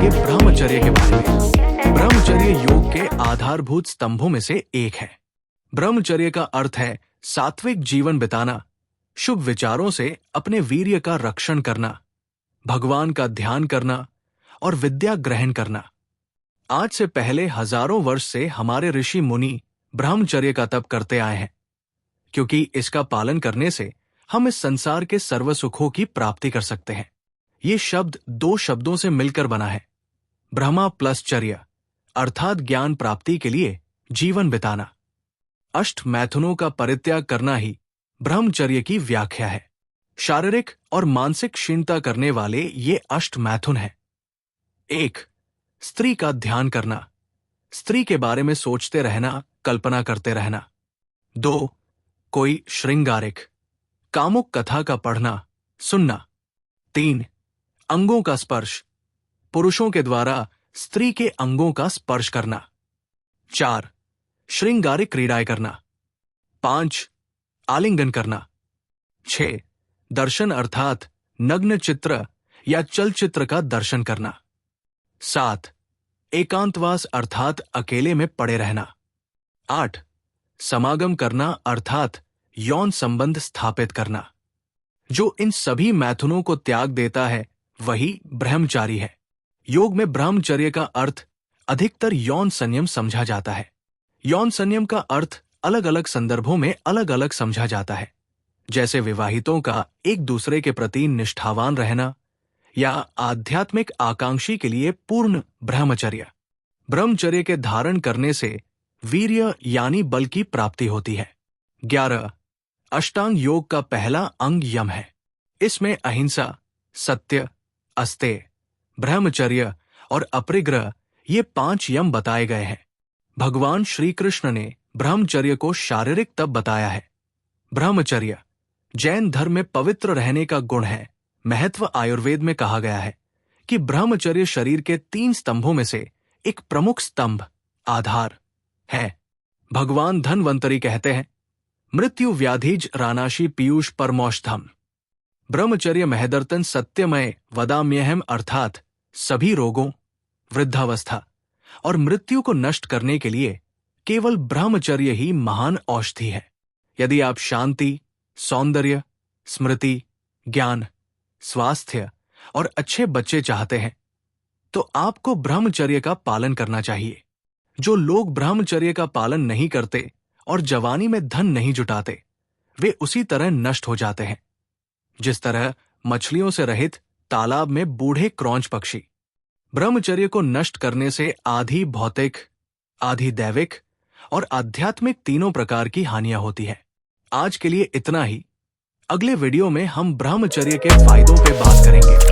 जानेंगे ब्रह्मचर्य के बारे में। ब्रह्मचर्य योग के आधारभूत स्तंभों में से एक है। ब्रह्मचर्य का अर्थ है सात्विक जीवन बिताना, शुभ विचारों से अपने वीर्य का रक्षण करना, भगवान का ध्यान करना और विद्या ग्रहण करना। आज से पहले हजारों वर्ष से हमारे ऋषि मुनि ब्रह्मचर्य का तप करते आए हैं, क्योंकि इसका पालन करने से हम इस संसार के सर्व सुखों की प्राप्ति कर सकते हैं। ये शब्द दो शब्दों से मिलकर बना है, ब्रह्मा प्लस चर्य, अर्थात ज्ञान प्राप्ति के लिए जीवन बिताना। अष्ट मैथुनों का परित्याग करना ही ब्रह्मचर्य की व्याख्या है। शारीरिक और मानसिक क्षीणता करने वाले ये अष्ट मैथुन हैं। 1. स्त्री का ध्यान करना, स्त्री के बारे में सोचते रहना, कल्पना करते रहना। 2. कोई श्रृंगारिक कामुक कथा का पढ़ना, सुनना। 3. अंगों का स्पर्श, पुरुषों के द्वारा स्त्री के अंगों का स्पर्श करना। 4. श्रृंगारिक क्रीड़ाएं करना। 5. आलिंगन करना। 6. दर्शन अर्थात नग्न चित्र या चलचित्र का दर्शन करना। 7. एकांतवास अर्थात अकेले में पड़े रहना। 8. समागम करना अर्थात यौन संबंध स्थापित करना। जो इन सभी मैथुनों को त्याग देता है वही ब्रह्मचारी है। योग में ब्रह्मचर्य का अर्थ अधिकतर यौन संयम समझा जाता है। यौन संयम का अर्थ अलग अलग संदर्भों में अलग अलग समझा जाता है, जैसे विवाहितों का एक दूसरे के प्रति निष्ठावान रहना या आध्यात्मिक आकांक्षी के लिए पूर्ण ब्रह्मचर्य। ब्रह्मचर्य के धारण करने से वीर्य यानी बल की प्राप्ति होती है। 11. अष्टांग योग का पहला अंग यम है। इसमें अहिंसा, सत्य, अस्तेय, ब्रह्मचर्य और अपरिग्रह ये 5 यम बताए गए हैं। भगवान श्री कृष्ण ने ब्रह्मचर्य को शारीरिक तप बताया है। ब्रह्मचर्य जैन धर्म में पवित्र रहने का गुण है। महत्व आयुर्वेद में कहा गया है कि ब्रह्मचर्य शरीर के 3 स्तंभों में से एक प्रमुख स्तंभ, आधार है। भगवान धन्वंतरी कहते हैं, मृत्यु व्याधिज रानाशी पीयूष परमौषधम। ब्रह्मचर्य महदर्तन सत्यमय वदाम्यहम अर्थात सभी रोगों, वृद्धावस्था और मृत्यु को नष्ट करने के लिए केवल ब्रह्मचर्य ही महान औषधि है। यदि आप शांति, सौंदर्य, स्मृति, ज्ञान, स्वास्थ्य और अच्छे बच्चे चाहते हैं तो आपको ब्रह्मचर्य का पालन करना चाहिए। जो लोग ब्रह्मचर्य का पालन नहीं करते और जवानी में धन नहीं जुटाते, वे उसी तरह नष्ट हो जाते हैं जिस तरह मछलियों से रहित तालाब में बूढ़े क्रौंच पक्षी। ब्रह्मचर्य को नष्ट करने से आधी भौतिक, आधी दैविक और आध्यात्मिक तीनों प्रकार की हानियां होती है। आज के लिए इतना ही। अगले वीडियो में हम ब्रह्मचर्य के फायदों पे बात करेंगे।